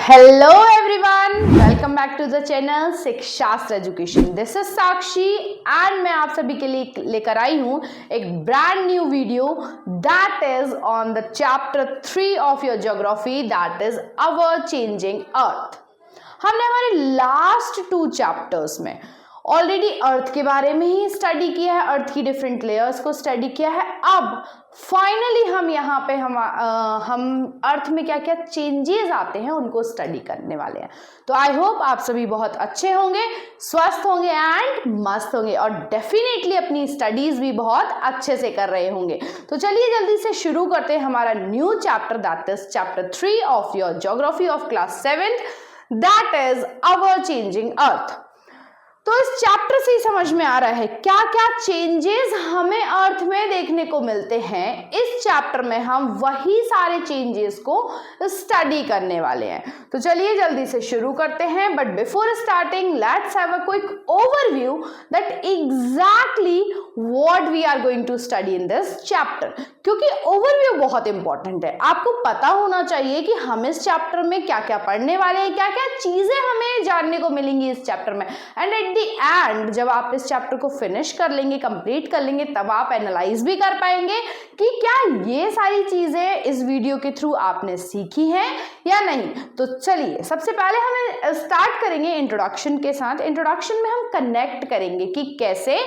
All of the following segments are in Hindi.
Hello everyone, welcome back to the channel Shikshastra Education. This is Sakshi and मैं आप सभी के लिए लेकर आई हूँ एक brand new video that is on the chapter 3 of your geography, that is our changing earth. हमने हमारे लास्ट 2 चैप्टर्स में ऑलरेडी अर्थ के बारे में ही स्टडी किया है, अर्थ की डिफरेंट लेयर्स को स्टडी किया है. अब फाइनली हम यहाँ पे हम अर्थ में क्या क्या चेंजेस आते हैं उनको स्टडी करने वाले हैं. तो आई होप आप सभी बहुत अच्छे होंगे, स्वस्थ होंगे एंड मस्त होंगे और डेफिनेटली अपनी स्टडीज भी बहुत अच्छे से कर रहे होंगे. तो चलिए जल्दी से शुरू करते हैं हमारा new chapter, that is chapter 3 of your geography of class 7th, that is our changing earth. तो इस चैप्टर से ही समझ में आ रहा है क्या क्या चेंजेस हमें अर्थ में देखने को मिलते हैं. इस चैप्टर में हम वही सारे चेंजेस को स्टडी करने वाले हैं. तो चलिए जल्दी से शुरू करते हैं. But before starting let's have a quick overview that exactly what we are going to study in this chapter. क्योंकि ओवरव्यू बहुत इंपॉर्टेंट है. आपको पता होना चाहिए कि हम इस चैप्टर में क्या क्या पढ़ने वाले हैं, क्या क्या चीजें हमें जानने को मिलेंगी इस चैप्टर में. एंड एट द एंड जब आप इस चैप्टर को फिनिश कर लेंगे, कंप्लीट कर लेंगे, तब आप एनालाइज भी कर पाएंगे कि क्या ये सारी चीजें इस वीडियो के थ्रू आपने सीखी हैं या नहीं. तो चलिए सबसे पहले हमें स्टार्ट करेंगे इंट्रोडक्शन के साथ. इंट्रोडक्शन में हम कनेक्ट करेंगे कि कैसे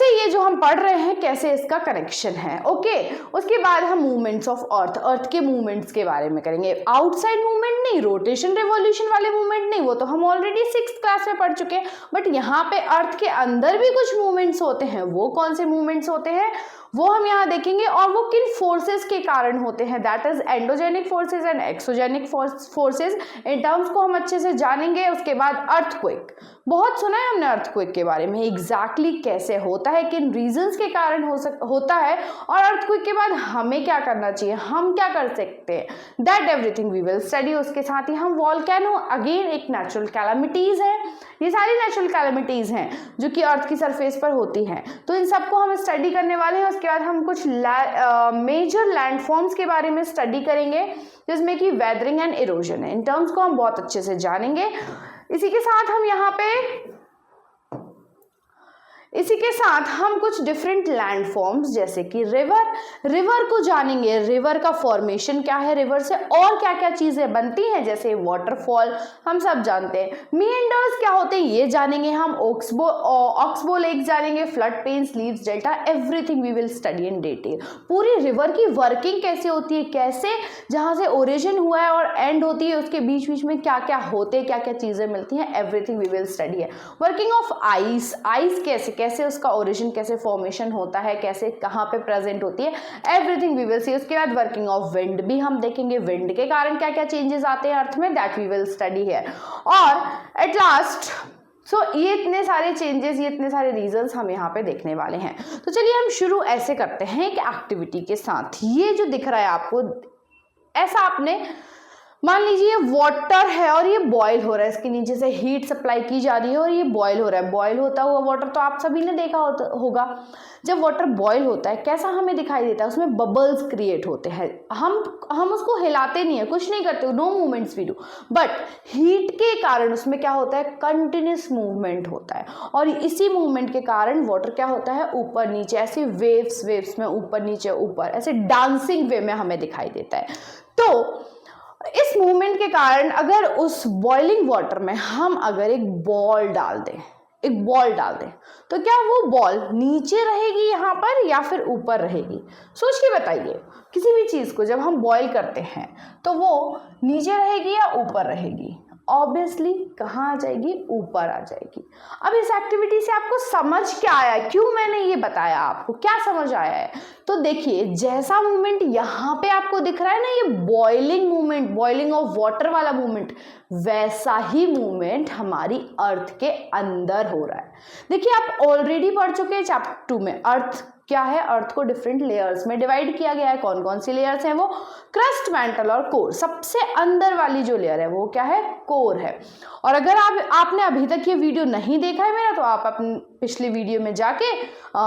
ये जो हम पढ़ रहे हैं कैसे इसका कनेक्शन है. ओके, उसके बाद हम मूवमेंट्स ऑफ अर्थ के मूवमेंट्स के बारे में करेंगे. आउटसाइड मूवमेंट नहीं, रोटेशन रिवॉल्यूशन वाले मूवमेंट नहीं, वो तो हम ऑलरेडी 6th क्लास में पढ़ चुके हैं. बट यहाँ पे अर्थ के अंदर भी कुछ मूवमेंट्स होते हैं. वो कौन से मूवमेंट्स होते हैं वो हम यहाँ देखेंगे और वो किन फोर्सेस के कारण होते हैं, that is endogenic forces and exogenic forces. In terms को हम अच्छे से जानेंगे. उसके बाद अर्थक्वेक, बहुत सुना है हमने अर्थक्वेक के बारे में, एग्जैक्टली कैसे होता है, किन रीजंस के कारण होता है और अर्थक्वेक के बाद हमें क्या करना चाहिए, हम क्या कर सकते हैं, that everything we will study. उसके साथ ही हम वॉल्केनो, अगेन एक नेचुरल कैलामिटीज है. ये सारी नेचुरल कैलामिटीज हैं जो कि अर्थ की सरफेस पर होती हैं. तो इन सबको हम स्टडी करने वाले हैं. उसके बाद हम कुछ मेजर लैंडफॉर्म्स के बारे में स्टडी करेंगे जिसमें कि वेदरिंग एंड इरोजन है. इन टर्म्स को हम बहुत अच्छे से जानेंगे. इसी के साथ हम कुछ डिफरेंट लैंडफॉर्म्स जैसे कि रिवर को जानेंगे. रिवर का फॉर्मेशन क्या है, रिवर से और क्या क्या चीजें बनती हैं, जैसे वाटरफॉल हम सब जानते हैं. मीएंडर्स क्या होते हैं ये जानेंगे हम. ऑक्सबो लेक जानेंगे, flood plains, levees, delta, everything we will study in detail. पूरी रिवर की वर्किंग कैसे होती है, कैसे जहां से ओरिजिन हुआ है और एंड होती है उसके बीच बीच में क्या क्या होते हैं, क्या क्या चीजें मिलती हैं, एवरीथिंग वी विल स्टडी है. वर्किंग ऑफ आइस कैसे उसका ओरिजिन, कैसे फॉर्मेशन होता है, कैसे कहाँ पे प्रेजेंट होती है, एवरीथिंग वी विल सी. उसके बाद वर्किंग ऑफ विंड भी हम देखेंगे. विंड के कारण क्या क्या चेंजेस आते हैं अर्थ में, दैट वी विल स्टडी है. और एट लास्ट ये इतने सारे चेंजेस, ये इतने सारे रीजंस हम यहाँ पे देखने वाले हैं. तो चलिए हम शुरू ऐसे करते हैं एक एक्टिविटी के साथ. ये जो दिख रहा है आपको, ऐसा आपने मान लीजिए वाटर है और ये बॉयल हो रहा है, इसके नीचे से हीट सप्लाई की जा रही है और ये बॉयल हो रहा है. बॉयल होता हुआ वाटर तो आप सभी ने देखा होगा. जब वाटर बॉयल होता है कैसा हमें दिखाई देता है, उसमें बबल्स क्रिएट होते हैं. हम उसको हिलाते नहीं है, कुछ नहीं करते, no movements we do. But heat के कारण उसमें क्या होता है, कंटिन्यूस मूवमेंट होता है. और इसी मूवमेंट के कारण वाटर क्या होता है, ऊपर नीचे ऐसे वेव्स में ऊपर नीचे ऊपर ऐसे डांसिंग वे में हमें दिखाई देता है. तो इस मूवमेंट के कारण अगर उस बॉइलिंग वाटर में हम अगर एक बॉल डाल दें तो क्या वो बॉल नीचे रहेगी यहाँ पर या फिर ऊपर रहेगी. सोच के बताइए. किसी भी चीज को जब हम बॉईल करते हैं तो वो नीचे रहेगी या ऊपर रहेगी. ऑब्वियसली कहाँ आ जाएगी, ऊपर आ जाएगी. अब इस एक्टिविटी से आपको समझ क्या आया, क्यों मैंने ये बताया, आपको क्या समझ आया है. तो देखिए जैसा मूवमेंट यहाँ पे आपको दिख रहा है ना, ये boiling movement, boiling of water वाला मूवमेंट, वैसा ही मूवमेंट हमारी अर्थ के अंदर हो रहा है. देखिए आप ऑलरेडी पढ़ चुके हैं चैप्टर 2 में अर्थ क्या है, अर्थ को डिफरेंट लेयर्स में डिवाइड किया गया है। कौन कौन सी लेयर्स हैं वो, क्रस्ट, मैंटल और कोर। सबसे अंदर वाली जो लेयर है वो क्या है, कोर है। और अगर आपने अभी तक ये वीडियो नहीं देखा है मेरा, तो आप अपनी पिछली वीडियो में जाके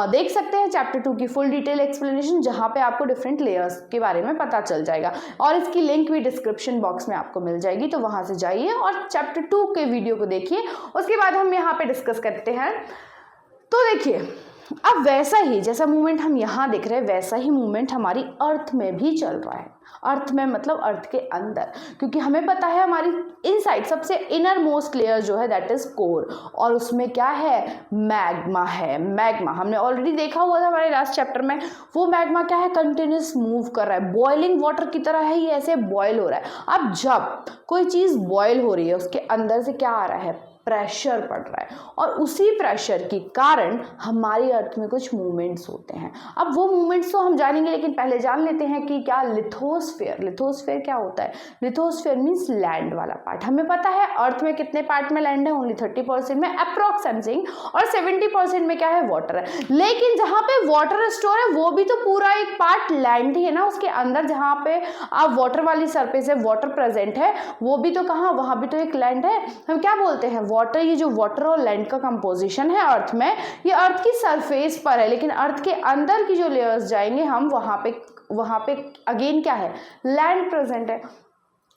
देख सकते हैं चैप्टर 2 की फुल डिटेल एक्सप्लेनेशन, जहाँ पे आपको डिफरेंट लेयर्स के बारे में पता चल जाएगा। और इसकी लिंक भी डिस्क्रिप्शन बॉक्स में आपको मिल जाएगी, तो वहाँ से जाइए और चैप्टर 2 के वीडियो को देखिए। उसके बाद हम यहाँ पे डिस्कस करते हैं। तो देखिए, अब वैसा ही जैसा मूवमेंट हम यहाँ देख रहे हैं, वैसा ही मूवमेंट हमारी अर्थ में भी चल रहा है। अर्थ में मतलब अर्थ के अंदर, क्योंकि हमें पता है हमारी इनसाइड सबसे इनर मोस्ट लेयर जो है दैट इज कोर, और उसमें क्या है, मैग्मा है। मैग्मा हमने ऑलरेडी देखा हुआ था हमारे लास्ट चैप्टर में। वो मैग्मा क्या है, कंटिन्यूस मूव कर रहा है, बॉइलिंग वाटर की तरह है, ये ऐसे बॉयल हो रहा है। अब जब कोई चीज़ बॉयल हो रही है, उसके अंदर से क्या आ रहा है, प्रेशर पड़ रहा है, और उसी प्रेशर के कारण हमारी अर्थ में कुछ मूवमेंट्स होते हैं। अब वो मूवमेंट्स तो हम जानेंगे, लेकिन पहले जान लेते हैं कि क्या लिथोस्फीयर, लिथोस्फीयर क्या होता है। लिथोस्फीयर मीन्स लैंड वाला पार्ट। हमें पता है अर्थ में कितने पार्ट में लैंड है, ओनली 30% में अप्रॉक्स समथिंग, और 70% में क्या है, वाटर है। लेकिन जहाँ पे वाटर स्टोर है वो भी तो पूरा एक पार्ट लैंड ही है ना, उसके अंदर जहाँ पे आप वाटर वाली सरफेस है, वाटर प्रेजेंट है, वो भी तो कहाँ, वहाँ भी तो एक लैंड है। हम क्या बोलते हैं, वाटर, ये जो वाटर और लैंड का कंपोजिशन है अर्थ में, ये अर्थ की सरफेस पर है, लेकिन अर्थ के अंदर की जो लेयर्स जाएंगे हम, वहां पे अगेन क्या है, लैंड प्रेजेंट है।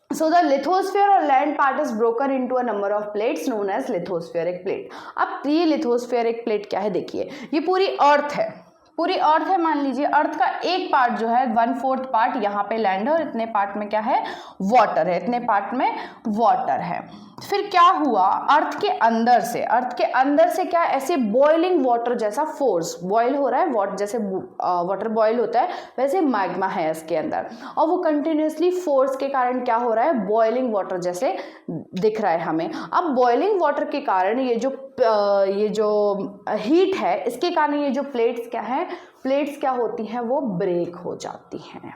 So the lithosphere और land part is broken into a number of plates known as lithospheric plate. अब ये लिथोस्फेरिक प्लेट क्या है, देखिए ये पूरी अर्थ है, पूरी अर्थ है। मान लीजिए अर्थ का एक पार्ट जो है 1/4 पार्ट यहाँ पे लैंड है, और इतने पार्ट में क्या है, वाटर है, इतने पार्ट में वाटर है। फिर क्या हुआ, अर्थ के अंदर से क्या, ऐसे बॉइलिंग वाटर जैसा फोर्स बॉयल हो रहा है, वाटर जैसे वाटर बॉयल होता है वैसे मैग्मा है इसके अंदर, और वो कंटिन्यूसली फोर्स के कारण क्या हो रहा है, बॉइलिंग वाटर जैसे दिख रहा है हमें। अब बॉइलिंग वाटर के कारण ये जो हीट है, इसके कारण ये जो प्लेट्स क्या है, प्लेट्स क्या होती हैं, वो ब्रेक हो जाती हैं।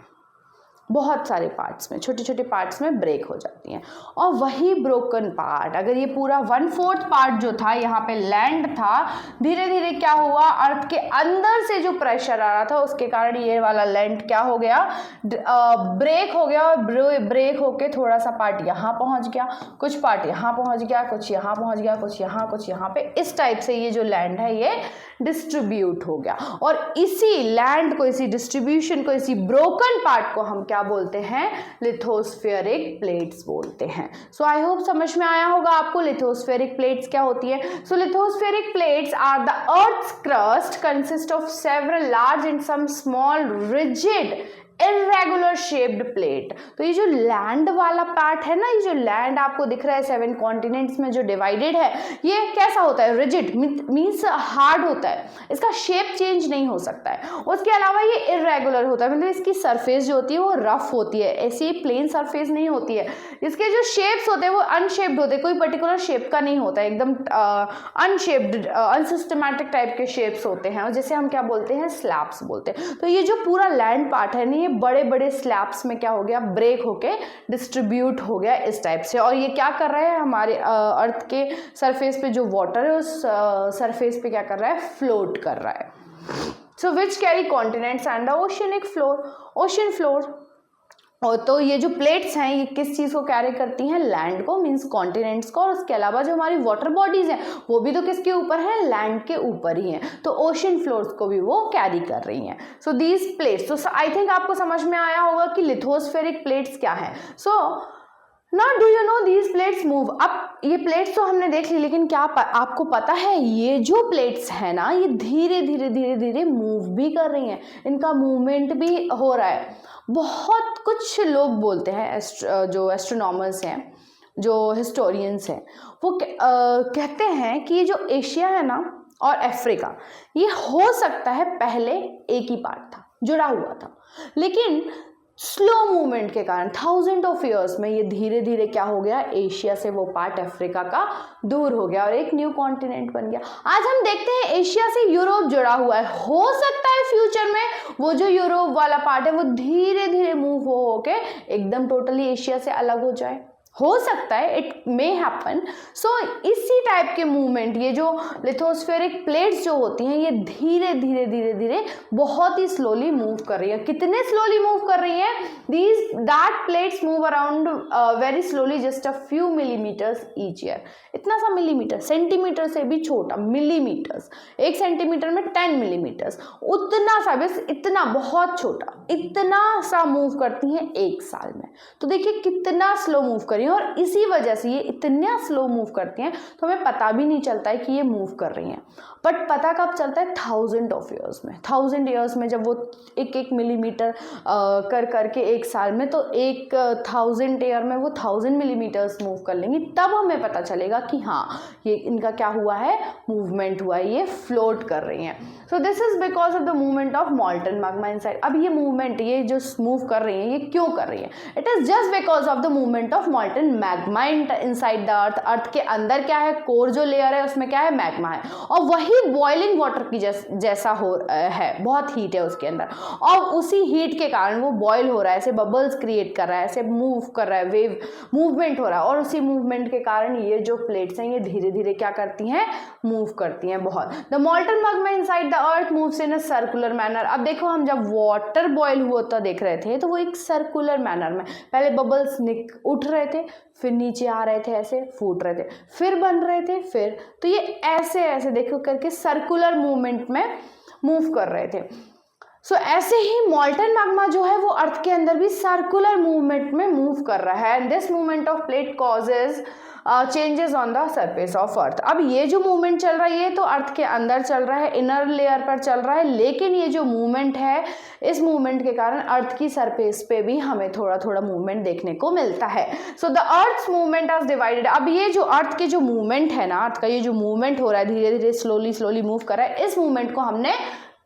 बहुत सारे पार्ट्स में, छोटे छोटे पार्ट्स में ब्रेक हो जाती हैं। और वही ब्रोकन पार्ट, अगर ये पूरा 1/4 पार्ट जो था यहाँ पे लैंड था, धीरे धीरे क्या हुआ, अर्थ के अंदर से जो प्रेशर आ रहा था उसके कारण ये वाला लैंड क्या हो गया, ब्रेक हो गया, और ब्रेक होके थोड़ा सा पार्ट यहाँ पहुँच गया, कुछ पार्ट यहाँ पहुँच गया, कुछ यहाँ पहुँच गया, कुछ यहाँ पे, इस टाइप से ये जो लैंड है ये डिस्ट्रीब्यूट हो गया। और इसी लैंड को, इसी डिस्ट्रीब्यूशन को, इसी ब्रोकन पार्ट को हम क्या बोलते हैं, लिथोस्फेरिक प्लेट्स बोलते हैं। सो आई होप समझ में आया होगा आपको लिथोस्फेरिक प्लेट्स क्या होती है। So lithospheric plates are the earth's crust consist of several large and some small rigid irregular shaped plate. तो ये जो लैंड वाला पार्ट है ना, ये जो लैंड आपको दिख रहा है 7 कॉन्टिनेंट्स में जो डिवाइडेड है, ये कैसा होता है, रिजिड मीन्स हार्ड होता है, इसका शेप चेंज नहीं हो सकता है। उसके अलावा ये इरेगुलर होता है, मतलब इसकी सरफेस जो होती है वो रफ होती है, ऐसी प्लेन सरफेस नहीं होती है। इसके जो शेप्स होते हैं वो अनशेप्ड होते हैं, कोई पर्टिकुलर शेप का नहीं होता है, एकदम अनशेप्ड अनसिस्टमैटिक टाइप के शेप्स होते हैं, और जैसे हम क्या बोलते हैं, स्लैब्स बोलते हैं। तो ये जो पूरा लैंड पार्ट है, ये बड़े बड़े स्लैब्स में क्या हो गया, ब्रेक होके डिस्ट्रीब्यूट हो गया इस टाइप से। और ये क्या कर रहा है, हमारे अर्थ के सरफेस पे जो वाटर है उस सरफेस पे क्या कर रहा है, फ्लोट कर रहा है। So which carry continents and the oceanic floor, ocean floor. और तो ये जो प्लेट्स हैं ये किस चीज़ को कैरी करती हैं, लैंड को, मीन्स कॉन्टिनेंट्स को। और उसके अलावा जो हमारी वाटर बॉडीज हैं वो भी तो किसके ऊपर है, लैंड के ऊपर ही हैं, तो ओशन फ्लोर्स को भी वो कैरी कर रही हैं। सो दीज प्लेट्स, तो आई थिंक आपको समझ में आया होगा कि लिथोस्फेरिक प्लेट्स क्या है। So now do you know these plates move. अब ये प्लेट्स तो हमने देख ली, लेकिन क्या आपको पता है ये जो प्लेट्स है ना, ये धीरे धीरे मूव भी कर रही हैं, इनका मूवमेंट भी हो रहा है। बहुत कुछ लोग बोलते हैं, जो एस्ट्रोनॉमर्स हैं, जो हिस्टोरियंस हैं, वो कहते हैं कि ये जो एशिया है ना और अफ्रीका, ये हो सकता है पहले एक ही पार्ट था, जुड़ा हुआ था, लेकिन स्लो मूवमेंट के कारण 1000 ऑफ ईयर्स में ये धीरे धीरे क्या हो गया, एशिया से वो पार्ट अफ्रीका का दूर हो गया और एक न्यू कॉन्टिनेंट बन गया। आज हम देखते हैं एशिया से यूरोप जुड़ा हुआ है, हो सकता है फ्यूचर में वो जो यूरोप वाला पार्ट है वो धीरे धीरे मूव हो के एकदम टोटली एशिया से अलग हो जाए। हो सकता है, इट मे हैपन। सो इसी टाइप के मूवमेंट, ये जो लिथोस्फेरिक प्लेट्स जो होती हैं ये धीरे धीरे धीरे धीरे बहुत ही स्लोली मूव कर रही है। कितने स्लोली मूव कर रही है? That plates move around very slowly, just a few millimetres each year. इतना सा मिलीमीटर, सेंटीमीटर से भी छोटा, मिलीमीटर्स, 1 सेंटीमीटर में 10 मिलीमीटर्स, उतना सा, बस इतना, बहुत छोटा, इतना सा मूव करती हैं 1 साल में। तो देखिए कितना स्लो मूव कर रही हैं, और इसी वजह से ये इतना स्लो मूव करती हैं तो हमें पता भी नहीं चलता है कि ये मूव कर रही हैं। बट पता कब चलता है? 1000 ऑफ ईयर्स में। 1000 ईयर्स में जब वो 1-1 मिलीमीटर कर करके 1 साल में, तो 1000 ईयर में वो 1000 मिलीमीटर्स मूव कर लेंगी, तब हमें पता चलेगा कि हाँ ये इनका क्या हुआ है, मूवमेंट हुआ है, ये फ्लोट कर रही हैं। So this is because of the movement of molten magma inside. अब ये मूवमेंट, ये जो मूव कर रही हैं, ये क्यों कर रही है? It is just because of the movement of molten magma inside the earth. Earth के अंदर क्या है? कोर जो लेयर है उसमें क्या है? मैग्मा है, और वही बॉइलिंग वाटर की जैसा हो है, बहुत हीट है उसके अंदर, और उसी हीट के कारण वो बॉयल हो रहा है, ऐसे बबल्स क्रिएट कर रहा है, ऐसे मूव कर रहा है, वेव मूवमेंट हो रहा है, और उसी मूवमेंट के कारण ये जो प्लेट्स हैं ये धीरे धीरे क्या करती हैं? मूव करती हैं बहुत। The मॉल्टन magma inside the earth moves in a circular manner. अब देखो, हम जब वाटर बॉयल हुआ तो देख रहे थे, तो वो एक सर्कुलर मैनर में, पहले बबल्स उठ रहे थे, फिर नीचे आ रहे थे, ऐसे फूट रहे थे, फिर बन रहे थे, फिर, तो ये ऐसे ऐसे देखो करके सर्कुलर मूवमेंट में मूव कर रहे थे। सो ऐसे ही मॉल्टन मैग्मा जो है वो अर्थ के अंदर भी सर्कुलर मूवमेंट में मूव कर रहा है, and this movement of plate causes changes on the surface of earth. अब ये जो मूवमेंट चल रहा है ये तो अर्थ के अंदर चल रहा है, इनर लेयर पर चल रहा है, लेकिन ये जो मूवमेंट है, इस मूवमेंट के कारण अर्थ की सरफेस पे भी हमें थोड़ा थोड़ा मूवमेंट देखने को मिलता है। So the earth's movement is divided. अब ये जो अर्थ के जो मूवमेंट है ना, अर्थ का ये जो मूवमेंट हो रहा है, धीरे धीरे स्लोली स्लोली मूव कर रहा है, इस मूवमेंट को हमने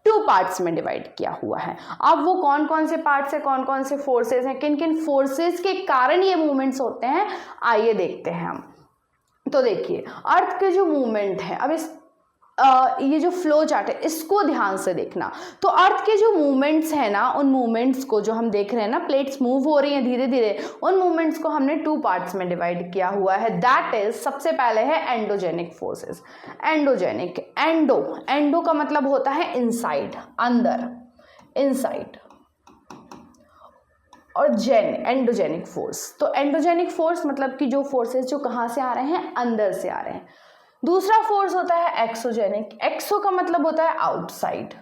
2 पार्ट्स में डिवाइड किया हुआ है। अब वो कौन कौन से पार्ट्स है, कौन कौन से फोर्सेस हैं, किन किन फोर्सेस के कारण ये मूवमेंट्स होते हैं, आइए देखते हैं हम। तो देखिए, अर्थ के जो मूवमेंट है, अब इस ये जो फ्लो चार्ट है इसको ध्यान से देखना। तो अर्थ के जो मूवमेंट्स है ना, उन मूवमेंट्स को जो हम देख रहे हैं ना, प्लेट्स मूव हो रही हैं धीरे धीरे, उन मूवमेंट्स को हमने 2 पार्ट्स में डिवाइड किया हुआ है। दैट इज, सबसे पहले है एंडोजेनिक फोर्सेस। एंडोजेनिक, एंडो का मतलब होता है इनसाइड, अंदर, इनसाइड, और एंडोजेनिक फोर्स। तो एंडोजेनिक फोर्स मतलब कि जो फोर्सेस जो कहाँ से आ रहे हैं? अंदर से आ रहे हैं। दूसरा फोर्स होता है एक्सोजेनिक। एक्सो का मतलब होता है आउटसाइड,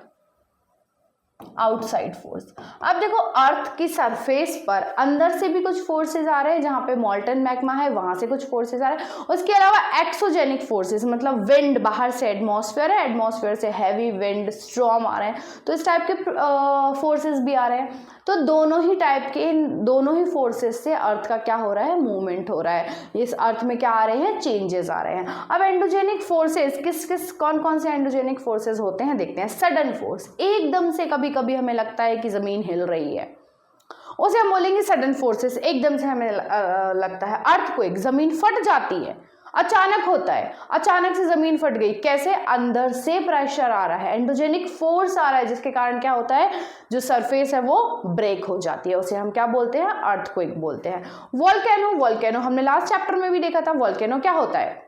आउटसाइड फोर्स। अब देखो, अर्थ की सरफेस पर अंदर से भी कुछ फोर्सेस आ रहे हैं, जहां पे मॉल्टन मैग्मा है वहां से कुछ फोर्सेस आ रहे हैं। उसके अलावा एक्सोजेनिक फोर्सेस मतलब विंड, बाहर से एटमॉस्फेयर है, एटमॉस्फेयर से हैवी विंड, स्ट्रॉम आ रहे हैं, तो इस टाइप के फोर्सेस भी आ रहे हैं। तो दोनों ही टाइप के, इन दोनों ही फोर्सेस से अर्थ का क्या हो रहा है? मूवमेंट हो रहा है। इस अर्थ में क्या आ रहे हैं? चेंजेस आ रहे हैं। अब एंडोजेनिक फोर्सेस कौन कौन से एंडोजेनिक फोर्सेस होते हैं देखते हैं। सडन फोर्स, एकदम से कभी कभी हमें लगता है कि जमीन हिल रही है, उसे हम बोलेंगे सडन फोर्सेस। एकदम से हमें लगता है अर्थक्वेक, जमीन फट जाती है, अचानक होता है, अचानक से जमीन फट गई, कैसे? अंदर से प्रेशर आ रहा है, एंडोजेनिक फोर्स आ रहा है, जिसके कारण क्या होता है? जो सरफेस है वो ब्रेक हो जाती है, उसे हम क्या बोलते हैं? अर्थक्वेक बोलते हैं। वोल्केनो हमने लास्ट चैप्टर में भी देखा था। वोल्केनो क्या होता है?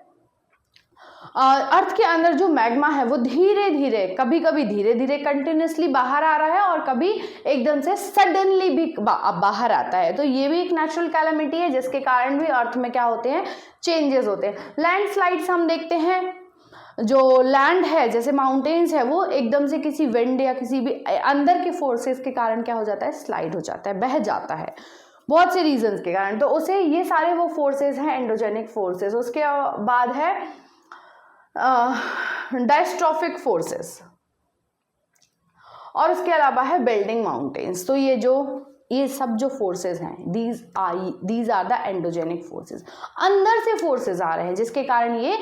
अर्थ के अंदर जो मैग्मा है वो धीरे धीरे, कभी कभी धीरे धीरे कंटिन्यूसली बाहर आ रहा है, और कभी एकदम से सडनली भी बाहर आता है। तो ये भी एक नेचुरल कैलामिटी है, जिसके कारण भी अर्थ में क्या होते हैं? चेंजेस होते हैं। लैंडस्लाइड्स हम देखते हैं, जो लैंड है जैसे माउंटेन्स है, वो एकदम से किसी विंड या किसी भी अंदर के फोर्सेस के कारण क्या हो जाता है? स्लाइड हो जाता है, बह जाता है, बहुत से रीजंस के कारण। तो उसे, ये सारे वो फोर्सेस हैं एंडोजेनिक फोर्सेस। उसके बाद है डायस्ट्रॉफिक फोर्सेस, और उसके अलावा है बिल्डिंग माउंटेन्स। तो ये सब जो फोर्सेस हैं, these are the endogenic forces. अंदर से फोर्सेस आ रहे हैं, जिसके कारण ये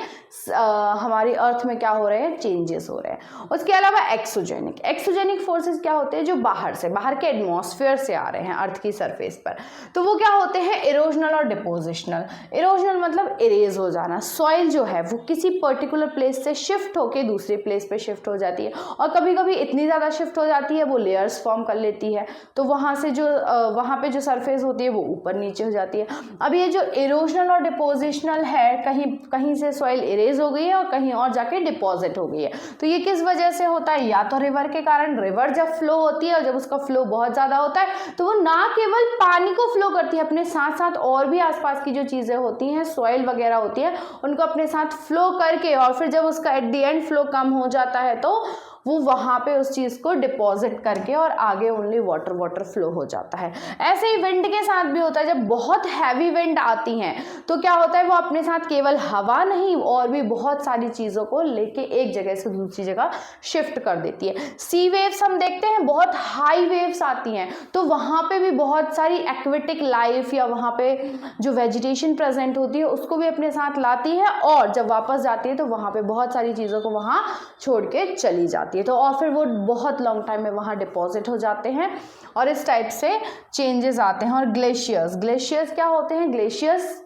हमारी अर्थ में क्या हो रहे हैं? चेंजेस हो रहे हैं। उसके अलावा एक्सोजेनिक फोर्सेस क्या होते हैं? जो बाहर के एटमॉस्फेयर से आ रहे हैं अर्थ की सरफेस पर। तो वो क्या होते हैं? इरोजनल और डिपोजिशनल। इरोजनल मतलब इरेज हो जाना, सॉइल जो है वो किसी पर्टिकुलर प्लेस से शिफ्ट होके दूसरे प्लेस पे शिफ्ट हो जाती है, और कभी कभी इतनी ज़्यादा शिफ्ट हो जाती है वो लेयर्स फॉर्म कर लेती है, तो वहाँ से जो वहाँ पे जो सरफेस होती है वो ऊपर नीचे हो जाती है। अब ये जो इरोजनल और डिपोजिशनल है, कहीं कहीं से सॉइल इरेज हो गई है और कहीं और जाके डिपॉजिट हो गई है। तो ये किस वजह से होता है? या तो रिवर के कारण। रिवर जब फ्लो होती है और जब उसका फ्लो बहुत ज़्यादा होता है तो वो ना केवल पानी को फ्लो करती है, अपने साथ साथ और भी आसपास की जो चीज़ें होती हैं, सॉइल वगैरह होती है, उनको अपने साथ फ्लो करके, और फिर जब उसका एट द एंड फ्लो कम हो जाता है तो वो वहाँ पे उस चीज़ को डिपॉजिट करके और आगे ओनली वाटर फ्लो हो जाता है। ऐसे ही विंड के साथ भी होता है। जब बहुत हैवी विंड आती हैं तो क्या होता है, वो अपने साथ केवल हवा नहीं और भी बहुत सारी चीज़ों को लेके एक जगह से दूसरी जगह शिफ्ट कर देती है। सी वेव्स हम देखते हैं, बहुत हाई वेव्स आती हैं तो वहाँ पे भी बहुत सारी एक्वेटिक लाइफ या वहाँ पे जो वेजिटेशन प्रेजेंट होती है उसको भी अपने साथ लाती है, और जब वापस जाती है तो वहाँ पे बहुत सारी चीज़ों को वहाँ छोड़ के चली जाती है। तो और फिर वो बहुत लॉन्ग टाइम में वहाँ डिपॉजिट हो जाते हैं और इस टाइप से चेंजेस आते हैं। और ग्लेशियर्स क्या होते हैं? ग्लेशियर्स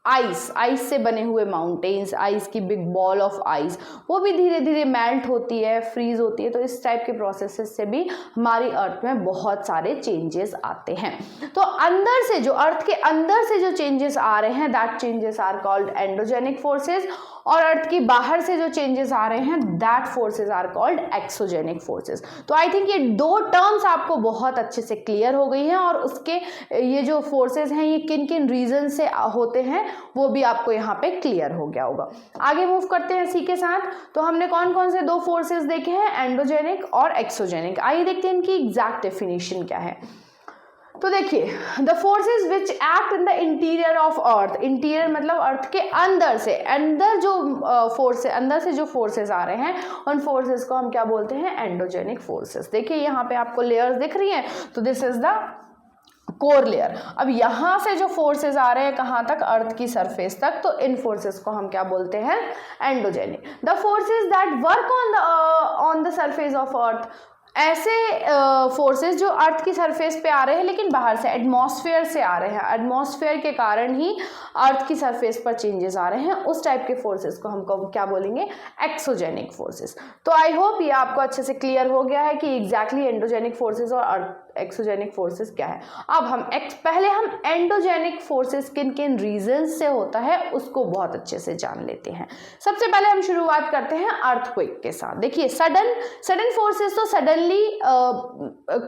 आइस से बने हुए माउंटेन्स, आइस की बिग बॉल ऑफ आइस, वो भी धीरे धीरे मेल्ट होती है, फ्रीज होती है। तो इस टाइप के प्रोसेसेस से भी हमारी अर्थ में बहुत सारे चेंजेस आते हैं। तो अंदर से जो अर्थ के अंदर से जो चेंजेस आ रहे हैं, that changes are called endogenic forces, और अर्थ के बाहर से जो चेंजेस आ रहे हैं that forces are called exogenic forces. तो आई थिंक ये दो टर्म्स आपको बहुत अच्छे से क्लियर हो गई हैं, और उसके ये जो फोर्सेस हैं ये किन किन रीजन से होते हैं वो भी आपको यहाँ पे क्लियर हो गया होगा। आगे मूव करते हैं इसी के साथ। तो हमने कौन कौन से दो फोर्सेस देखे हैं, एंडोजेनिक और एक्सोजेनिक। आइए देखते हैं इनकी एग्जैक्ट डेफिनेशन क्या है। तो देखिए, the forces which act in the interior of earth, interior मतलब अर्थ के अंदर से, अंदर जो फोर्स है, अंदर से जो फोर्सेस आ रहे हैं उन फोर्सेस को हम क्या बोलते हैं? Endogenic forces. देखिए यहाँ पे आपको लेयर्स दिख रही हैं, तो this is the core layer. अब यहाँ से जो फोर्सेस आ रहे हैं कहाँ तक? अर्थ की सरफेस तक, तो इन फोर्सेस को हम क्या बोलते हैं? Endogenic. The forces that work on the surface of earth, ऐसे फोर्सेस जो अर्थ की सरफेस पे आ रहे हैं लेकिन बाहर से, एटमॉस्फेयर से आ रहे हैं, एटमॉस्फेयर के कारण ही अर्थ की सरफेस पर चेंजेस आ रहे हैं, उस टाइप के फोर्सेस को हमको क्या बोलेंगे? Exogenic forces. तो आई होप ये आपको अच्छे से क्लियर हो गया है कि एग्जैक्टली एंडोजेनिक फोर्सेस और एक्सोजेनिक फोर्सेस क्या है। अब हम पहले हम एंडोजेनिक फोर्सेस किन किन रीजंस से होता है उसको बहुत अच्छे से जान लेते हैं। सबसे पहले हम शुरुआत करते हैं अर्थक्वेक के साथ। देखिए, सडन फोर्सेस, तो सडनली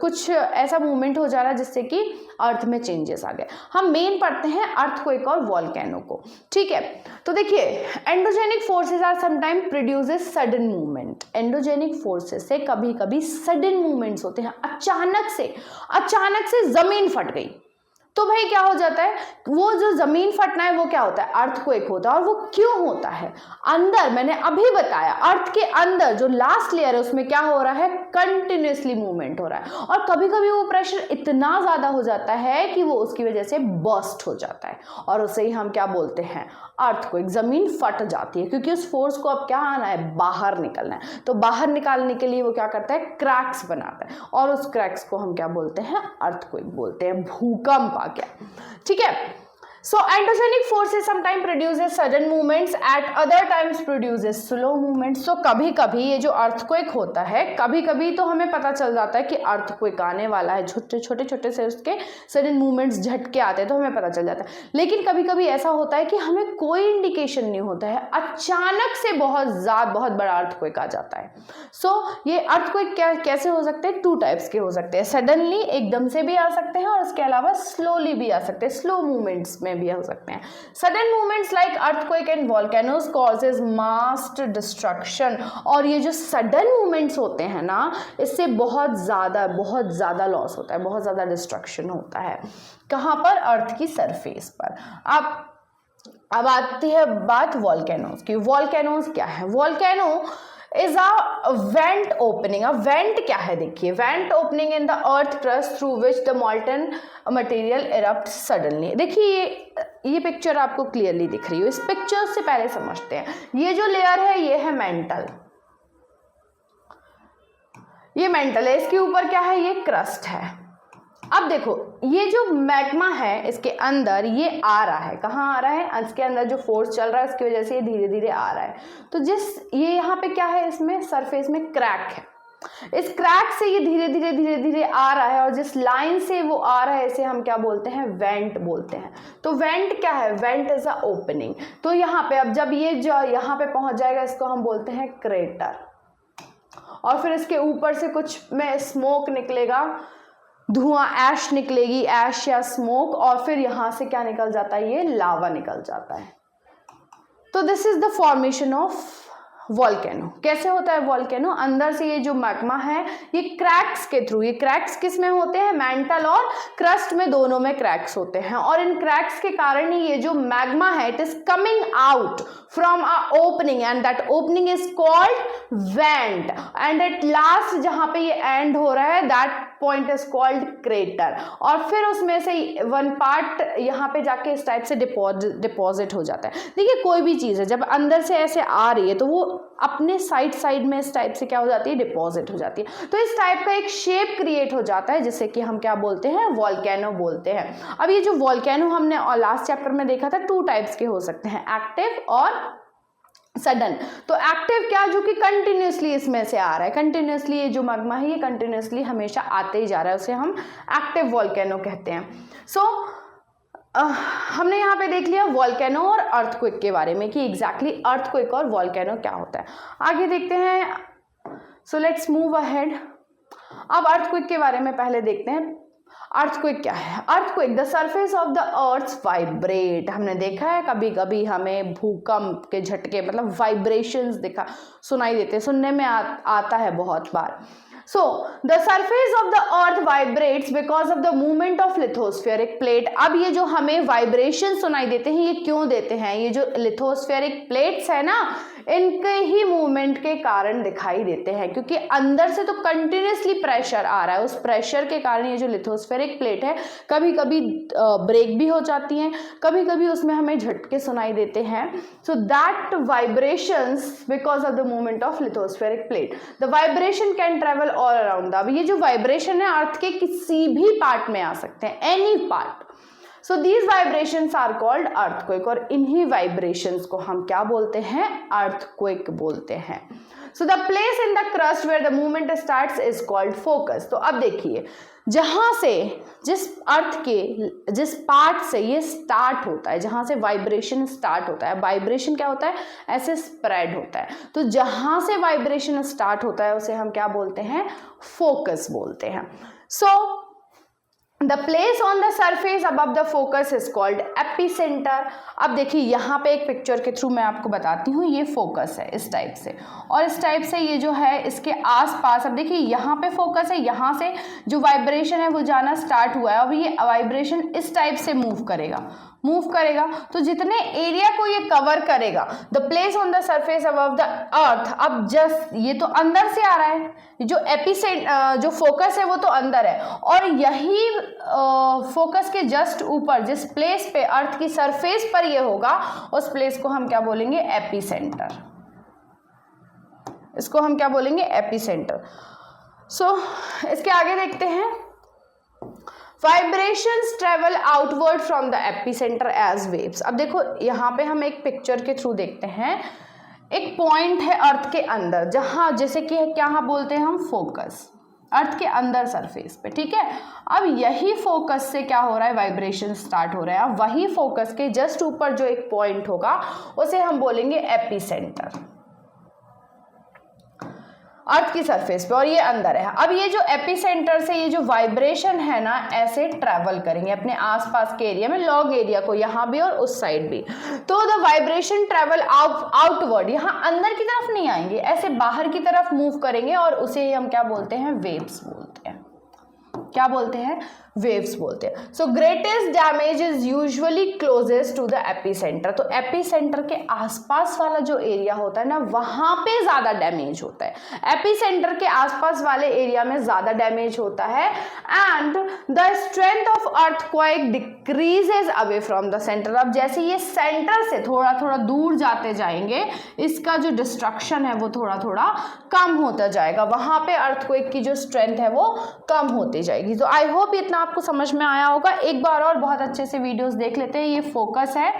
कुछ ऐसा मूवमेंट हो जा रहा है जिससे कि अर्थ में चेंजेस आ गए। हम मेन पढ़ते हैं अर्थक्वेक और वॉल्केनो को, ठीक है। तो देखिए, endogenic forces are sometime produces sudden movement. Endogenic forces से कभी कभी सडन मूवमेंट्स होते हैं, अचानक से जमीन फट गई तो भाई क्या हो जाता है? वो जो जमीन फटना है वो क्या होता है? अर्थक्वेक होता है। और वो क्यों होता है? अंदर, मैंने अभी बताया, अर्थ के अंदर जो लास्ट लेयर है उसमें क्या हो रहा है? कंटिन्यूसली मूवमेंट हो रहा है, और कभी कभी वो प्रेशर इतना ज्यादा हो जाता है कि वो उसकी वजह से बर्स्ट हो जाता है, और उसे ही हम क्या बोलते हैं? अर्थक्वेक। जमीन फट जाती है क्योंकि उस फोर्स को अब क्या आना है? बाहर निकलना है। तो बाहर निकालने के लिए वो क्या करता है? क्रैक्स बनाता है, और उस क्रैक्स को हम क्या बोलते हैं? अर्थक्वेक बोलते हैं, भूकंप आ गया, ठीक है। So endogenic forces sometimes produces sudden movements, at other times produces slow movements. So कभी कभी ये जो earthquake होता है, कभी कभी तो हमें पता चल जाता है कि earthquake आने वाला है, छोटे छोटे से उसके sudden movements झटके आते हैं तो हमें पता चल जाता है। लेकिन कभी कभी ऐसा होता है कि हमें कोई इंडिकेशन नहीं होता है, अचानक से बहुत बड़ा earthquake आ जाता है। So ये earthquake कैसे हो सकते हैं? टू टाइप्स के हो सकते हैं, सडनली एकदम से भी आ सकते हैं, और इसके अलावा स्लोली भी आ सकते हैं, स्लो मूवमेंट्स में भी हो सकते हैं। Sudden movements like earthquake and volcanoes causes mass destruction. और ये जो सडन मूवमेंट्स होते हैं ना, इससे बहुत ज़्यादा लॉस होता है, बहुत ज़्यादा डिस्ट्रक्शन होता है। कहाँ पर? अर्थ की सरफेस पर। अब आती है बात वॉल्केनोस की। वॉल्केनोस क्या है? Volcano is a vent opening. A vent क्या है? देखिए, vent opening in the earth crust through which the molten material erupts suddenly. देखिए ये पिक्चर आपको क्लियरली दिख रही है। इस पिक्चर से पहले समझते हैं, ये जो लेयर है ये है मेंटल, ये मेंटल है, इसके ऊपर क्या है? ये क्रस्ट है। अब देखो, ये जो मैग्मा है इसके अंदर ये आ रहा है, कहाँ आ रहा है? इसके अंदर जो फोर्स चल रहा है उसकी वजह से ये धीरे धीरे आ रहा है। तो ये यहाँ पे क्या है? इसमें सरफेस में क्रैक है, इस क्रैक से ये धीरे धीरे धीरे धीरे आ रहा है और जिस लाइन से वो आ रहा है इसे हम क्या बोलते हैं, वेंट बोलते हैं। तो वेंट क्या है, वेंट इज अ ओपनिंग। तो यहाँ पे अब जब ये जो यहाँ पे पहुंच जाएगा इसको हम बोलते हैं क्रेटर, और फिर इसके ऊपर से कुछ में स्मोक निकलेगा, धुआं, ऐश निकलेगी, ऐश या स्मोक, और फिर यहाँ से क्या निकल जाता है, ये लावा निकल जाता है। तो this is the formation of volcano. कैसे होता है वॉल्केनो, अंदर से ये जो मैग्मा है ये क्रैक्स के थ्रू, ये क्रैक्स किस में होते हैं, मेंटल और क्रस्ट में, दोनों में क्रैक्स होते हैं, और इन क्रैक्स के कारण ही ये जो मैग्मा है it is coming out from a opening and that opening is called went, and at last जहां पे ये एंड हो रहा है that point is called crater, और फिर उसमें से वन पार्ट यहाँ पे जाके इस टाइप से डिपॉजिट हो जाता है। देखिए कोई भी चीज़ है जब अंदर से ऐसे आ रही है तो वो अपने साइड में इस टाइप से क्या हो जाती है, डिपॉजिट हो जाती है। तो इस टाइप का एक शेप क्रिएट हो जाता है जिसे कि हम क्या बोलते हैं, वॉल्केनो बोलते हैं। अब ये जो वॉल्केनो हमने लास्ट चैप्टर में देखा था 2 टाइप्स के हो सकते हैं, एक्टिव और सडन। तो एक्टिव क्या, जो कि कंटिन्यूसली इसमें से आ रहा है, कंटिन्यूसली ये जो मैग्मा है ये कंटिन्यूसली हमेशा आते ही जा रहा है, उसे हम एक्टिव वॉल्केनो कहते हैं। सो हमने यहाँ पे देख लिया वॉल्केनो और अर्थक्वेक के बारे में कि एग्जैक्टली अर्थक्वेक और वॉल्केनो क्या होता है। आगे देखते हैं, सो लेट्स मूव अहेड। अब अर्थक्वेक के बारे में पहले देखते हैं। अर्थक्वेक क्या है, earthquake the surface of the earth vibrate. हमने देखा है कभी कभी हमें भूकंप के झटके मतलब वाइब्रेशंस सुनाई देते हैं, सुनने में आता है बहुत बार। So the surface of the earth vibrates because of the movement of lithospheric plate। अब ये जो हमें वाइब्रेशन सुनाई देते हैं ये क्यों देते हैं, ये जो लिथोस्फेरिक प्लेट्स है ना इनके ही मूवमेंट के कारण दिखाई देते हैं, क्योंकि अंदर से तो कंटिन्यूसली प्रेशर आ रहा है, उस प्रेशर के कारण ये जो लिथोस्फेरिक प्लेट है कभी कभी ब्रेक भी हो जाती हैं, कभी कभी उसमें हमें झटके सुनाई देते हैं। So that vibrations because of the movement of lithospheric plate, the vibration can travel all around. अब ये जो वाइब्रेशन है अर्थ के किसी भी पार्ट में आ सकते हैं, any part. So these vibrations are called earthquake, और इन्हीं वाइब्रेशंस को हम क्या बोलते हैं, अर्थक्वेक बोलते हैं। So the place in the crust where the movement starts is called focus. तो अब देखिए जहां से जिस अर्थ के जिस पार्ट से ये स्टार्ट होता है, जहां से वाइब्रेशन स्टार्ट होता है, वाइब्रेशन क्या होता है, ऐसे स्प्रेड होता है, तो जहां से वाइब्रेशन स्टार्ट होता है उसे हम क्या बोलते हैं, फोकस बोलते हैं। सो The place on the surface above the focus is called epicenter। अब देखिए यहाँ पे एक पिक्चर के थ्रू मैं आपको बताती हूँ, ये फोकस है इस टाइप से, और इस टाइप से ये जो है इसके आसपास, अब देखिए यहाँ पे फोकस है, यहाँ से जो वाइब्रेशन है वो जाना स्टार्ट हुआ है, अब ये वाइब्रेशन इस टाइप से मूव करेगा तो जितने एरिया को ये कवर करेगा, the place on the surface above the earth. अब जस्ट ये तो अंदर से आ रहा है, जो जो फोकस है वो तो अंदर है, और यही फोकस के जस्ट ऊपर जिस प्लेस पे अर्थ की सरफेस पर ये होगा उस प्लेस को हम क्या बोलेंगे, एपिसेंटर। इसको हम क्या बोलेंगे, एपिसेंटर। सो इसके आगे देखते हैं, vibrations travel outward from the epicentre as waves. अब देखो यहाँ पे हम एक पिक्चर के थ्रू देखते हैं, एक पॉइंट है अर्थ के अंदर जहाँ जैसे कि क्या बोलते हैं हम, फोकस, अर्थ के अंदर सरफेस पे, ठीक है। अब यही फोकस से क्या हो रहा है, वाइब्रेशन स्टार्ट हो रहा है, अब वही फोकस के जस्ट ऊपर जो एक पॉइंट होगा उसे हम बोलेंगे एपिसेंटर, अर्थ की सरफेस पे, और ये अंदर है। अब ये जो एपिसेंटर से ये जो वाइब्रेशन है ना ऐसे ट्रैवल करेंगे अपने आसपास के एरिया में, लॉन्ग एरिया को, यहाँ भी और उस साइड भी। तो द वाइब्रेशन ट्रैवल आउटवर्ड, यहाँ अंदर की तरफ नहीं आएंगे, ऐसे बाहर की तरफ मूव करेंगे, और उसे हम क्या बोलते हैं, वेव्स बोलते हैं। क्या बोलते हैं, वेव्स बोलते हैं। So greatest damage is usually closest to the epicentre. तो एपिसेंटर के आसपास वाला जो एरिया होता है ना वहां पे ज्यादा डैमेज होता है, एपिसेंटर के आसपास वाले एरिया में ज्यादा डैमेज होता है। And the strength of earthquake decreases away from the centre. अब जैसे ये सेंटर से थोड़ा थोड़ा दूर जाते जाएंगे, इसका जो डिस्ट्रक्शन है वो थोड़ा थोड़ा कम होता जाएगा, वहां पे अर्थक्वेक की जो स्ट्रेंथ है वो कम होती जाएगी। तो आई होप इतना आपको समझ में आया होगा। एक बार और बहुत अच्छे से वीडियोस देख लेते हैं। ये फोकस है,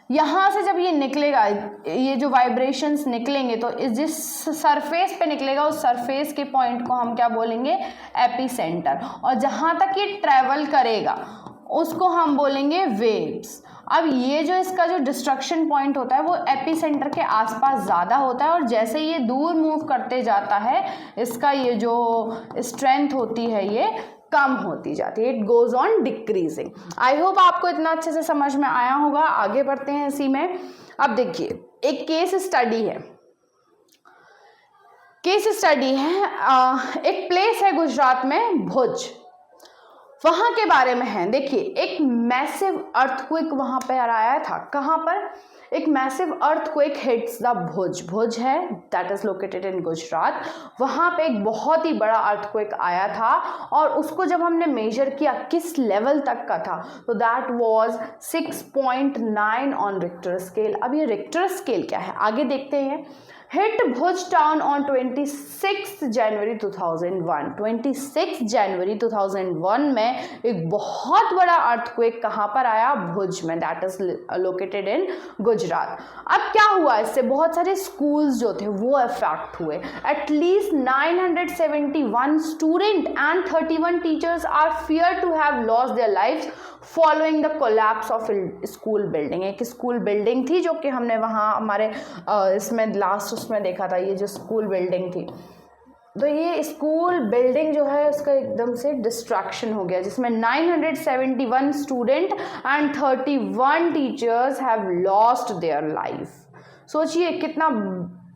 यहाँ से जब ये निकलेगा, ये जो वाइब्रेशंस निकलेंगे तो जिस सरफेस पे निकलेगा उस सरफेस के पॉइंट को हम क्या बोलेंगे, एपिसेंटर। और जहाँ तक ये ट्रेवल करेगा उसको हम बोलेंगे वेव्स। अब ये जो इसका जो डिस्ट्रक्शन पॉइंट होता है वो एपिसेंटर के आसपास ज़्यादा होता है, और जैसे ये दूर मूव करते जाता है इसका ये जो स्ट्रेंथ होती है ये कम होती जाती है, it goes on decreasing. I hope आपको इतना अच्छे से समझ में आया होगा। आगे बढ़ते हैं इसी में। अब देखिए एक केस स्टडी है, एक प्लेस है गुजरात में भुज, वहां के बारे में है। देखिए एक मैसिव अर्थक्वेक वहां पर आया था। कहां पर? एक मैसिव अर्थक्वेक हिट्स द भुज। भुज है that is located in Gujarat. वहां पे एक बहुत ही बड़ा अर्थक्वेक आया था, और उसको जब हमने मेजर किया किस लेवल तक का था, तो that was 6.9 on Richter scale. अब ये रिक्टर स्केल क्या है आगे देखते हैं। हिट भुज टाउन ऑन 26 जनवरी 2001। 26 जनवरी 2001 में एक बहुत बड़ा अर्थक्वेक कहाँ पर आया? भुज में, that is located in Gujarat. अब क्या हुआ इससे? बहुत सारे स्कूल्स जो थे वो अफेक्ट हुए। At least 971 student and 31 teachers are fear to have lost their lives following the collapse of school building. एक स्कूल बिल्डिंग थी जो कि हमने वहाँ हमारे इसमें लास्ट उसमें देखा था, ये जो स्कूल बिल्डिंग थी। तो ये स्कूल बिल्डिंग जो है उसका एकदम से डिस्ट्रक्शन हो गया, जिसमें 971 student and 31 teachers have lost their life. सोचिए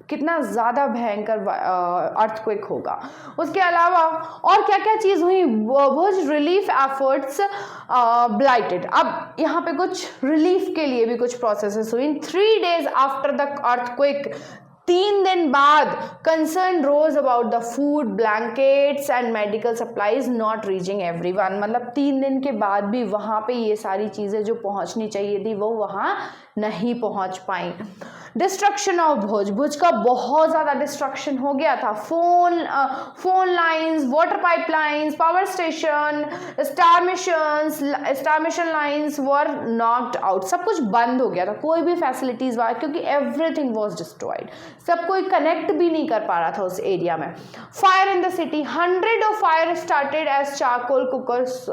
कितना ज़्यादा भयंकर अर्थक्वेक होगा। उसके अलावा और क्या क्या चीज़ हुई? भुज रिलीफ एफर्ट्स ब्लाइटेड। अब यहाँ पे कुछ रिलीफ के लिए भी कुछ प्रोसेसेस हुई। 3 days आफ्टर द अर्थक्वेक, 3 दिन बाद, concern rose about the food, blankets and medical supplies not reaching everyone. मतलब 3 दिन के बाद भी वहाँ पे ये सारी चीज़ें जो पहुँचनी चाहिए थी वो वहाँ नहीं पहुँच पाई। डिस्ट्रक्शन ऑफ भुज। भुज का बहुत ज़्यादा डिस्ट्रक्शन हो गया था। Phone lines, water pipelines, power station, star mission lines वर नॉक्ड आउट। सब कुछ बंद हो गया था, कोई भी फैसिलिटीज़ वहाँ, क्योंकि एवरीथिंग वॉज डिस्ट्रॉयड। सब कोई कनेक्ट भी नहीं कर पा रहा था उस एरिया में। Fire in the city, 100 of fire started as charcoal cookers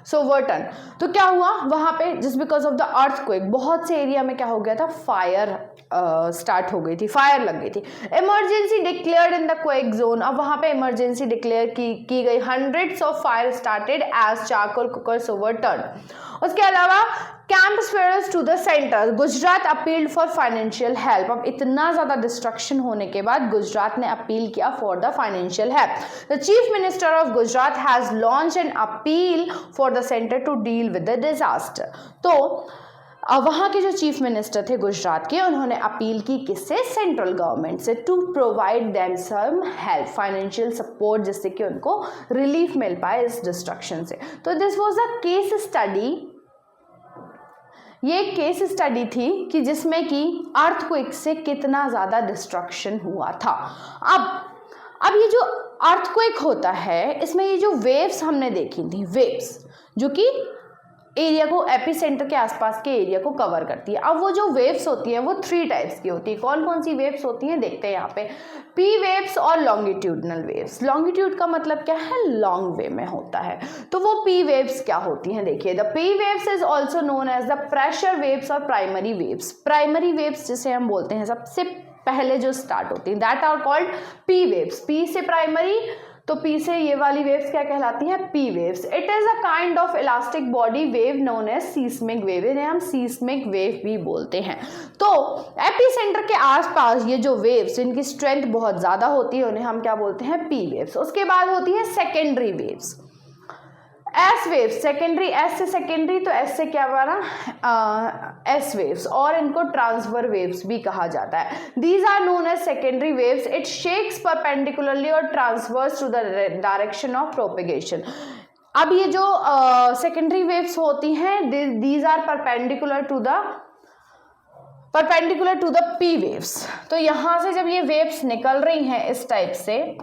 सोवर्टन। तो क्या हुआ वहाँ पे? Just because of the earthquake बहुत से एरिया में क्या हो गया था? फायर स्टार्ट हो गई थी, फायर लग गई थी। Emergency declared in the quake zone. अब वहाँ पे इमरजेंसी डिक्लेयर की गई। 100 of fire started as charcoal cookers overturn. उसके अलावा camp spares to the centre, Gujarat appealed for financial help. अब इतना ज़्यादा डिस्ट्रक्शन होने के बाद गुजरात ने अपील किया for the financial help. The chief minister of Gujarat has launch an appeal for the centre to deal with the disaster. तो वहाँ के जो चीफ मिनिस्टर थे गुजरात के, उन्होंने अपील की किससे? सेंट्रल गवर्नमेंट से, to provide them some help, financial support, जिससे कि उनको रिलीफ मिल पाए इस डिस्ट्रक्शन से। तो this was a case study. ये केस स्टडी थी कि जिसमें कि अर्थक्वेक से कितना ज़्यादा डिस्ट्रक्शन हुआ था। अब ये जो अर्थक्वेक होता है इसमें ये जो वेव्स हमने देखी थी, वेव्स जो कि एरिया को, एपिसेंटर के आसपास के एरिया को कवर करती है। अब वो जो वेव्स होती हैं वो 3 टाइप्स की होती है। कौन कौन सी वेव्स होती हैं देखते हैं यहाँ पे। पी वेव्स और लॉन्गिट्यूडनल वेव्स। लॉन्गिट्यूड का मतलब क्या है? लॉन्ग वे में होता है। तो वो पी वेव्स क्या होती हैं देखिए। The P waves is also known as the pressure waves और प्राइमरी वेव्स। प्राइमरी वेव्स जिसे हम बोलते हैं सबसे पहले जो स्टार्ट होती है, that are called P waves. P से प्राइमरी, तो पी से ये वाली वेव्स क्या कहलाती हैं? P waves. It is a kind of elastic body wave known as seismic wave. इन्हें हम सीस्मिक वेव भी बोलते हैं। तो एपिसेंटर के आसपास ये जो वेव्स, इनकी स्ट्रेंथ बहुत ज़्यादा होती है, उन्हें हम क्या बोलते हैं? P waves. उसके बाद होती है secondary waves, S waves. Secondary, S से सेकेंडरी, तो एस से क्या बना? एस वेव्स, और इनको ट्रांसफर वेव्स भी कहा जाता है। These are known as secondary waves. It shakes perpendicularly और transverse to the direction of propagation. अब ये जो सेकेंडरी वेव्स होती हैं, these are perpendicular to the P waves. तो यहाँ से जब ये वेव्स निकल रही हैं इस टाइप से,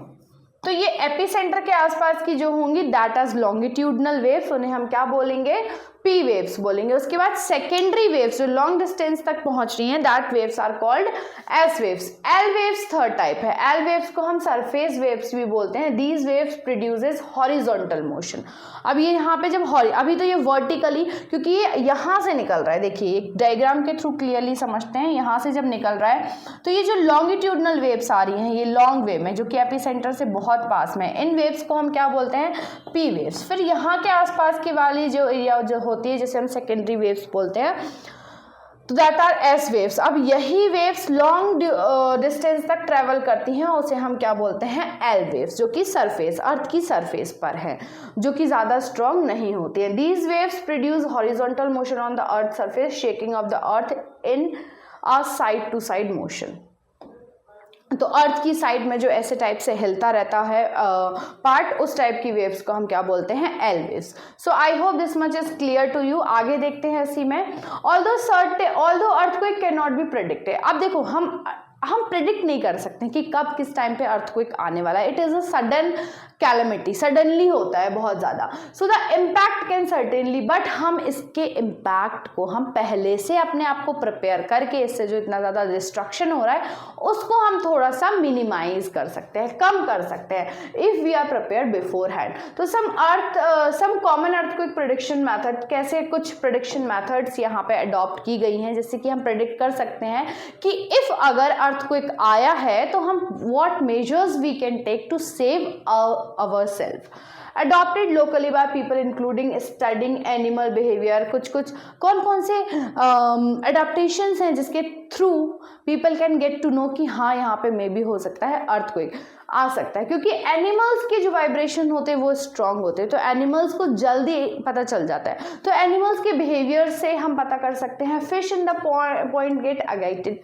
तो ये एपिसेंटर के आसपास की जो होंगी दैट इज लॉन्गिट्यूडनल वेव्स, उन्हें हम क्या बोलेंगे, पी वेव्स बोलेंगे। उसके बाद सेकेंडरी वेव्स जो लॉन्ग डिस्टेंस तक पहुंच रही हैं that waves are called S waves. L waves third type है। एल वेव्स को हम सरफेस वेव्स भी बोलते हैं। These waves produces horizontal motion. अब ये यहाँ पे जब अभी तो ये वर्टिकली, क्योंकि ये यहाँ से निकल रहा है, देखिए एक डायग्राम के थ्रू क्लियरली समझते हैं, यहाँ से जब निकल रहा है तो ये जो लॉन्गिट्यूडनल वेव्स आ रही हैं ये लॉन्ग वेव में जो कि एपिसेंटर से बहुत पास में, इन वेव्स को हम क्या बोलते हैं, पी वेव्स। फिर यहाँ के आसपास की वाली जो एरिया जो होती है जिसे हम सेकेंडरी वेव्स बोलते हैं, तो दैट आर एस वेव्स। अब यही वेव्स लॉन्ग डिस्टेंस तक ट्रेवल करती हैं, उसे हम क्या बोलते हैं, एल वेव्स, जो कि सरफेस, अर्थ की सरफेस पर है, जो कि ज़्यादा स्ट्रॉन्ग नहीं होती है। These waves produce horizontal motion on the earth surface, shaking off the earth in a side to side motion. तो अर्थ की साइड में जो ऐसे टाइप से हिलता रहता है पार्ट, उस टाइप की वेव्स को हम क्या बोलते हैं, L waves. So I hope this much is clear to you. आगे देखते हैं इसी में। Although earthquake can not be predicted. अब देखो हम प्रेडिक्ट नहीं कर सकते कि कब किस टाइम पे अर्थक्वेक आने वाला है। It is a sudden calamity, suddenly होता है बहुत ज़्यादा। So the impact can certainly, but हम इसके इम्पैक्ट को हम पहले से अपने आप को प्रिपेयर करके, इससे जो इतना ज़्यादा डिस्ट्रक्शन हो रहा है उसको हम थोड़ा सा मिनिमाइज कर सकते हैं, कम कर सकते हैं, if we are prepare beforehand. तो some common earthquake prediction method, कैसे कुछ प्रेडिक्शन मैथड्स यहाँ पे अडॉप्ट की गई हैं जिससे कि हम प्रेडिक्ट कर सकते हैं कि इफ़ अगर अर्थक्वेक आया है तो हम what measures we can take to save ourselves, adopted locally by people including studying animal behavior। कुछ कौन से adaptations हैं जिसके through people can get to know कि हाँ यहाँ पे मे भी हो सकता है earthquake आ सकता है, क्योंकि एनिमल्स के जो वाइब्रेशन होते हैं वो स्ट्रांग होते हैं, तो एनिमल्स को जल्दी पता चल जाता है। तो एनिमल्स के बिहेवियर से हम पता कर सकते हैं। Fish in the point get agitated,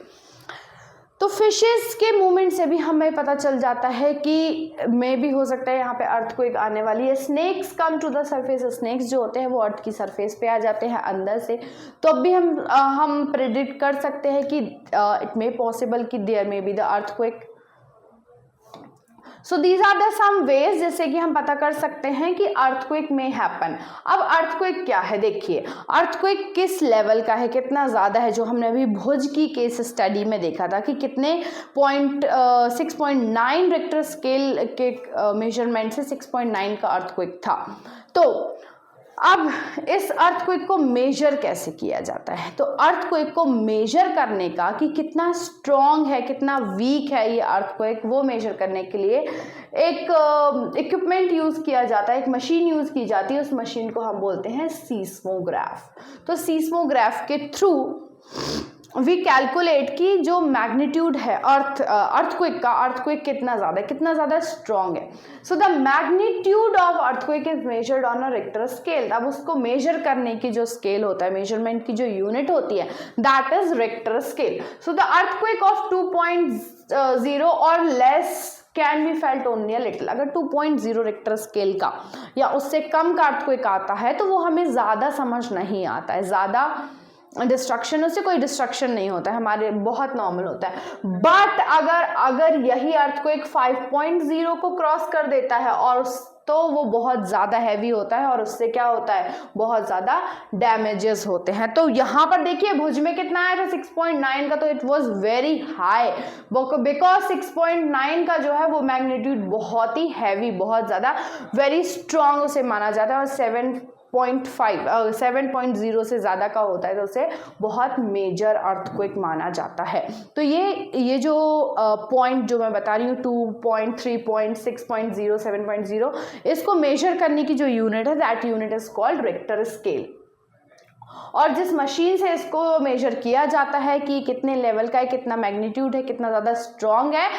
तो फिशेस के मूवमेंट से भी हमें पता चल जाता है कि मे भी हो सकता है यहाँ पे अर्थक्वेक आने वाली है। Snakes come to the surface, snakes जो होते हैं वो अर्थ की सरफेस पे आ जाते हैं अंदर से, तो अब भी हम प्रेडिक्ट कर सकते हैं कि इट मे पॉसिबल कि there may be the earthquake. So these are the some ways जैसे कि हम पता कर सकते हैं कि अर्थक्वेक में हैपन। अब अर्थक्वेक क्या है, देखिए अर्थक्वेक किस लेवल का है, कितना ज़्यादा है, जो हमने अभी भुज की केस स्टडी में देखा था कि कितने 6.9 रिक्टर स्केल के मेजरमेंट से 6.9 का अर्थक्वेक था। तो अब इस अर्थक्वेक को मेजर कैसे किया जाता है, तो अर्थक्वेक को मेजर करने का कि कितना स्ट्रॉन्ग है कितना वीक है ये अर्थक्वेक, वो मेजर करने के लिए एक इक्विपमेंट यूज़ किया जाता है, एक मशीन यूज़ की जाती है। उस मशीन को हम बोलते हैं सीस्मोग्राफ। तो सीस्मोग्राफ के थ्रू वी कैलकुलेट की जो मैग्नीट्यूड है अर्थक्वेक का, अर्थक्वेक कितना ज़्यादा स्ट्रॉन्ग है। So the magnitude of earthquake is measured on a Richter scale. अब उसको मेजर करने की जो स्केल होता है, मेजरमेंट की जो यूनिट होती है, that is Richter scale. So the earthquake of 2.0 और less can be felt only a little. अगर 2.0 रिक्टर स्केल का या उससे कम का अर्थक्वेक आता है तो वो हमें ज़्यादा समझ नहीं आता है, ज़्यादा डिस्ट्रक्शन, उससे कोई डिस्ट्रक्शन नहीं होता है, हमारे बहुत नॉर्मल होता है। बट अगर यही अर्थक्वेक 5.0 को क्रॉस कर देता है और तो वो बहुत ज़्यादा हैवी होता है और उससे क्या होता है, बहुत ज़्यादा डैमेजेस होते हैं। तो यहाँ पर देखिए भुज में कितना आया था 6.9 का, तो it was very high because 6.9 का जो है वो मैग्नीट्यूड बहुत ही हैवी, बहुत ज़्यादा वेरी स्ट्रॉन्ग उसे माना जाता है। और 7.0 से ज़्यादा का होता है तो उसे बहुत मेजर अर्थक्वेक माना जाता है। तो ये जो पॉइंट जो मैं बता रही हूँ 2.3.6.0 7.0, इसको मेजर करने की जो यूनिट है that unit is called Richter scale. और जिस मशीन से इसको मेजर किया जाता है कि कितने लेवल का है, कितना मैग्नीट्यूड है, कितना ज़्यादा स्ट्रॉन्ग है,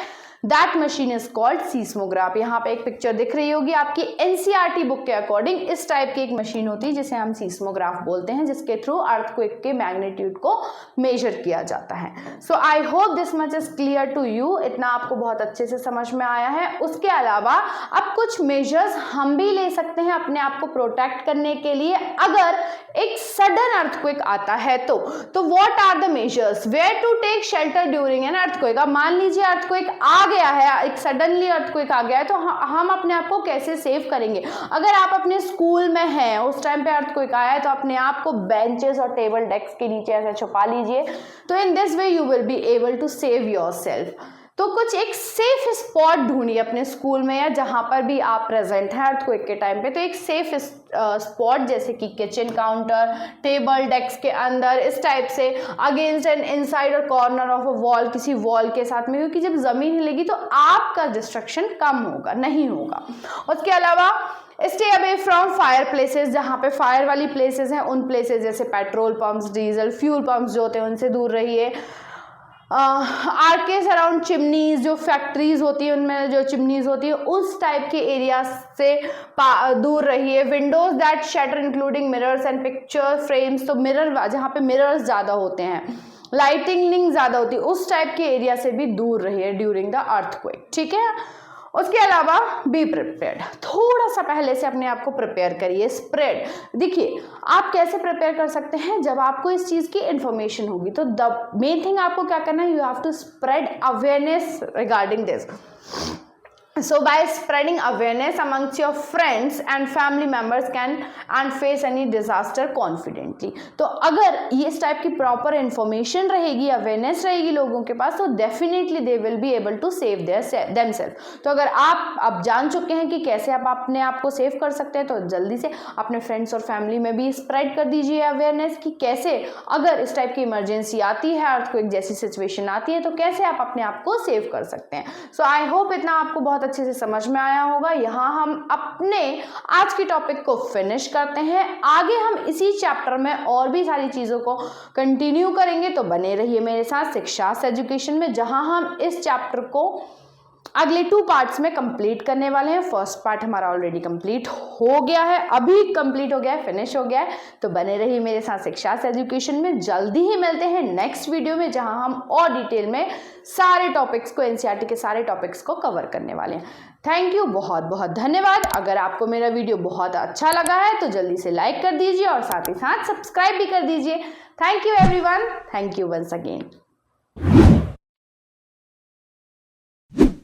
that machine is called seismograph. यहाँ पे एक पिक्चर दिख रही होगी आपकी, एनसीईआरटी बुक के अकॉर्डिंग इस टाइप की एक मशीन होती है जिसे हम सीस्मोग्राफ बोलते हैं, जिसके थ्रू अर्थक्वेक के मैग्नीट्यूड को मेजर किया जाता है। So I hope this much is clear to you, इतना आपको बहुत अच्छे से समझ में आया है। उसके अलावा अब कुछ मेजर्स हम भी ले सकते हैं अपने आप को प्रोटेक्ट करने के लिए अगर एक सडन अर्थक्वेक आता है तो what are the measures, where to take shelter during an earthquake. अब मान लीजिए अर्थक्वेक आ गया है, एक सडनली अर्थक्वेक आ गया है, तो हम अपने आप को कैसे सेव करेंगे। अगर आप अपने स्कूल में हैं, उस टाइम पे अर्थक्वेक आया है, तो अपने आप को बेंचेस और टेबल डेस्क के नीचे ऐसे छुपा लीजिए। तो in this way you will be able to save yourself. तो कुछ एक सेफ स्पॉट ढूंढिए अपने स्कूल में या जहां पर भी आप प्रेजेंट हैं अर्थक्वेक के टाइम पे। तो एक सेफ स्पॉट जैसे कि किचन काउंटर, टेबल डेस्क के अंदर, इस टाइप से अगेंस्ट एंड इनसाइड और कॉर्नर ऑफ अ वॉल, किसी वॉल के साथ में, क्योंकि जब जमीन हिलेगी तो आपका डिस्ट्रक्शन कम होगा, नहीं होगा। उसके अलावा stay away from fire places, जहाँ पे फायर वाली प्लेसेस हैं उन प्लेसेस जैसे petrol pumps, diesel fuel pumps जो होते हैं उनसे दूर रहिए। आर्केस अराउंड चिमनीज, जो फैक्ट्रीज होती है उनमें जो चिमनीज होती है उस टाइप के एरिया से दूर रहिए। Windows that shutter including mirrors and picture frames, तो मिरर जहाँ पे मिरर्स ज़्यादा होते हैं, लाइटिंग ज़्यादा होती है, उस टाइप के एरिया से भी दूर रहिए ड्यूरिंग द अर्थक्वेक, ठीक है। उसके अलावा बी प्रिपेयर्ड, थोड़ा सा पहले से अपने आप को प्रिपेयर करिए। स्प्रेड, देखिए आप कैसे प्रिपेयर कर सकते हैं, जब आपको इस चीज़ की इंफॉर्मेशन होगी तो द मेन थिंग आपको क्या करना है, you have to spread awareness regarding this. So by spreading awareness amongst your friends and family members can and face any disaster confidently। तो अगर ये इस टाइप की प्रॉपर इंफॉर्मेशन रहेगी, अवेयरनेस रहेगी लोगों के पास, तो definitely they will be able to save themselves. तो अगर आप अब जान चुके हैं कि कैसे आप अपने आप को सेव कर सकते हैं, तो जल्दी से अपने फ्रेंड्स और फैमिली में भी स्प्रेड कर दीजिए अवेयरनेस कि कैसे अगर इस टाइप की इमरजेंसी आती है, अर्थक्वेक जैसी सिचुएशन आती है, तो कैसे आप अपने आप को सेव कर सकते हैं। सो आई होप इतना आपको बहुत अच्छे से समझ में आया होगा। यहाँ हम अपने आज की टॉपिक को फिनिश करते हैं। आगे हम इसी चैप्टर में और भी सारी चीज़ों को कंटिन्यू करेंगे, तो बने रहिए मेरे साथ शिक्षास एजुकेशन में, जहाँ हम इस चैप्टर को अगले 2 पार्ट्स में कंप्लीट करने वाले हैं। फर्स्ट पार्ट हमारा ऑलरेडी कंप्लीट हो गया है, अभी कंप्लीट हो गया है, फिनिश हो गया है। तो बने रहिए मेरे साथ शिक्षास एजुकेशन में। जल्दी ही मिलते हैं नेक्स्ट वीडियो में, जहां हम और डिटेल में सारे टॉपिक्स को, एनसीईआरटी के सारे टॉपिक्स को कवर करने वाले हैं। थैंक यू, बहुत बहुत धन्यवाद। अगर आपको मेरा वीडियो बहुत अच्छा लगा है तो जल्दी से लाइक कर दीजिए और साथ ही साथ सब्सक्राइब भी कर दीजिए। Thank you everyone, thank you once again.